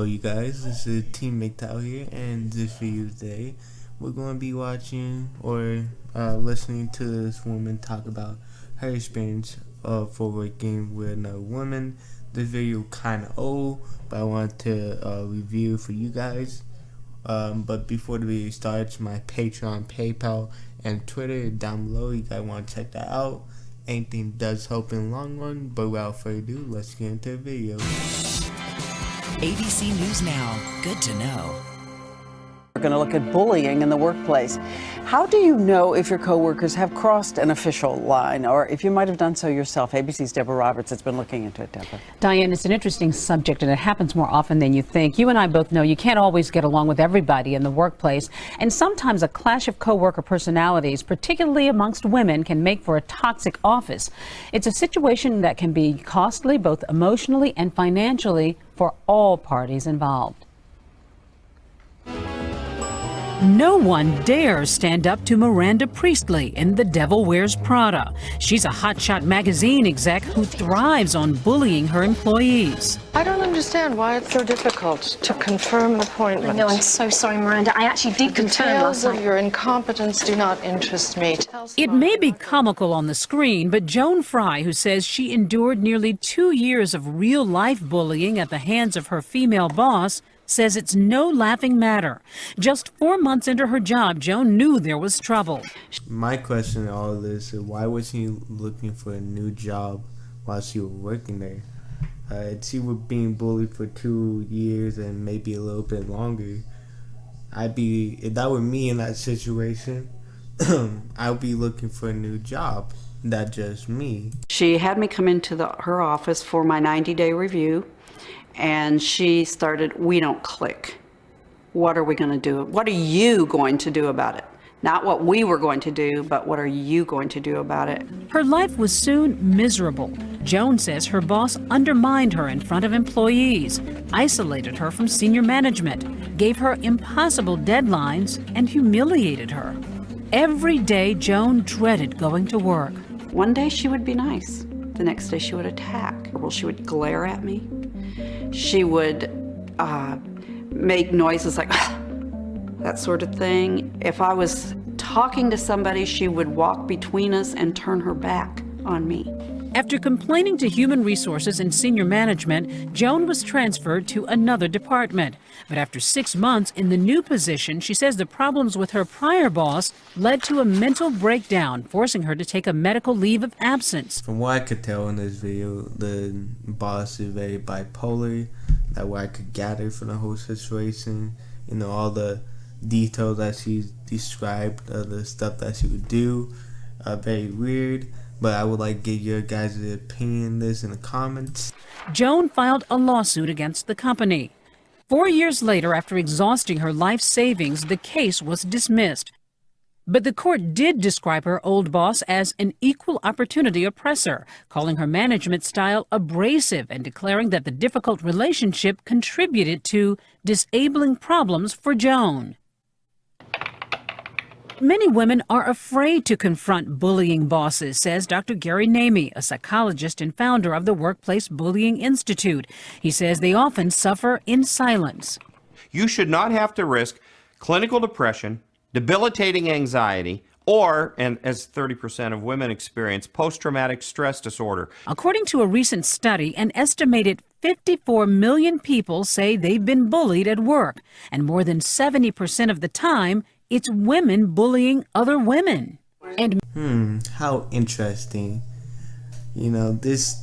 Hello you guys, this is Team-MGTOW here, and this video today we're going to be watching or listening to this woman talk about her experience for working with another woman. This video kind of old, but I want to review for you guys. But before the video starts, my Patreon, PayPal, and Twitter down below. You guys want to check that out. Anything does help in the long run, but without further ado, let's get into the video. ABC News Now. Good to know. We're going to look at bullying in the workplace. How do you know if your coworkers have crossed an official line, or if you might have done so yourself? ABC's Deborah Roberts has been looking into it. Deborah. Diane, it's an interesting subject, and it happens more often than you think. You and I both know you can't always get along with everybody in the workplace, and sometimes a clash of coworker personalities, particularly amongst women, can make for a toxic office. It's a situation that can be costly, both emotionally and financially, for all parties involved. No one dares stand up to Miranda Priestley in The Devil Wears Prada. She's a hotshot magazine exec who thrives on bullying her employees. I don't understand why it's so difficult to confirm an appointment. No, I'm so sorry, Miranda. I actually did confirm last Details night. of your incompetence do not interest me. It may be comical on the screen, but Joan Fry, who says she endured nearly 2 years of real-life bullying at the hands of her female boss, says it's no laughing matter. Just 4 months into her job, Joan knew there was trouble. My question in all of this is, why was she looking for a new job while she was working there? She was being bullied for 2 years and maybe a little bit longer. If that were me in that situation, I'd be looking for a new job. Not just me. She had me come into her office for my 90-day review. And she started, we don't click. What are we going to do? What are you going to do about it? Not what we were going to do, but what are you going to do about it? Her life was soon miserable. Joan says her boss undermined her in front of employees, isolated her from senior management, gave her impossible deadlines, and humiliated her. Every day, Joan dreaded going to work. One day she would be nice. The next day she would attack. Or she would glare at me. She would make noises like that sort of thing. If I was talking to somebody, she would walk between us and turn her back on me. After complaining to human resources and senior management, Joan was transferred to another department. But after 6 months in the new position, she says the problems with her prior boss led to a mental breakdown, forcing her to take a medical leave of absence. From what I could tell in this video, the boss is very bipolar. That's what I could gather from the whole situation. You know, all the details that she described, the stuff that she would do, very weird. But I would like to get your guys' opinion on this in the comments. Joan filed a lawsuit against the company. 4 years later, after exhausting her life savings, the case was dismissed. But the court did describe her old boss as an equal opportunity oppressor, calling her management style abrasive and declaring that the difficult relationship contributed to disabling problems for Joan. Many women are afraid to confront bullying bosses, says Dr. Gary Namey, a psychologist and founder of the Workplace Bullying Institute. He says they often suffer in silence. You should not have to risk clinical depression, debilitating anxiety, or, and as 30% of women experience, post-traumatic stress disorder. According to a recent study, an estimated 54 million people say they've been bullied at work, and more than 70% of the time, it's women bullying other women. And how interesting. You know, this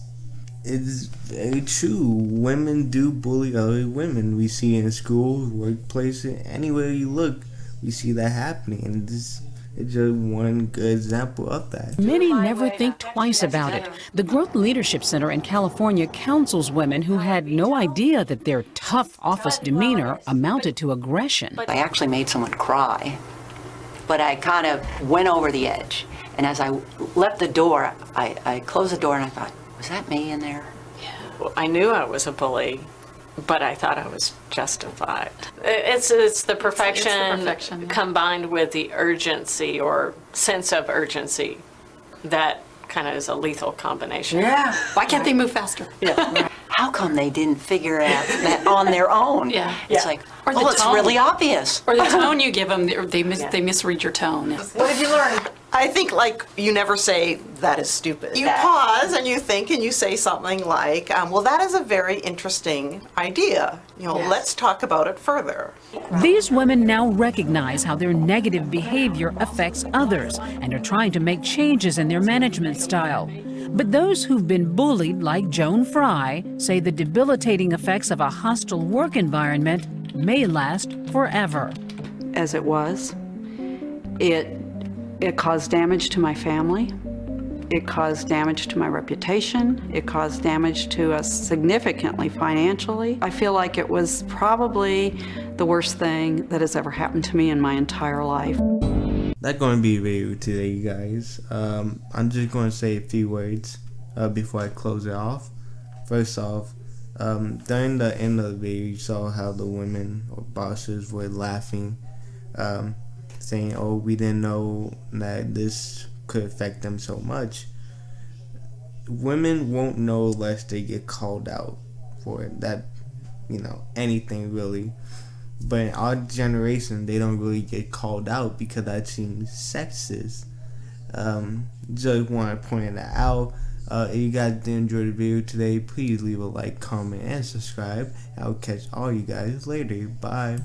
is very true. Women do bully other women. We see it in schools, workplaces, anywhere you look, we see that happening. And this is just one good example of that. many never think twice about it. The Growth Leadership Center in California counsels women who had no idea that their tough office demeanor amounted to aggression. I actually made someone cry, but I kind of went over the edge. And as I left the door, I closed the door and I thought, was that me in there? Yeah. Well, I knew I was a bully, but I thought I was justified. It's the perfection, combined with the urgency or sense of urgency that kind of is a lethal combination. Yeah. Why can't they move faster? Yeah. how come they didn't figure out that on their own? Yeah. It's like, Or the oh, it's tone. really obvious. Or the tone you give them, they misread your tone. What have you learned? I think, like, you never say, that is stupid. You pause and you think and you say something like, well, that is a very interesting idea. You know, let's talk about it further. These women now recognize how their negative behavior affects others and are trying to make changes in their management style. But those who've been bullied, like Joan Fry, say the debilitating effects of a hostile work environment may last forever. As it was, it caused damage to my family. It caused damage to my reputation. It caused damage to us significantly financially. I feel like it was probably the worst thing that has ever happened to me in my entire life. That's going to be a video today, you guys. I'm just going to say a few words before I close it off. First off, during the end of the video, you saw how the women or bosses were laughing, saying, oh, we didn't know that this could affect them so much. Women won't know unless they get called out for it. That, anything really. But in our generation, they don't really get called out because that seems sexist. Just want to point that out. If you guys did enjoy the video today, please leave a like, comment, and subscribe. I'll catch all you guys later. Bye.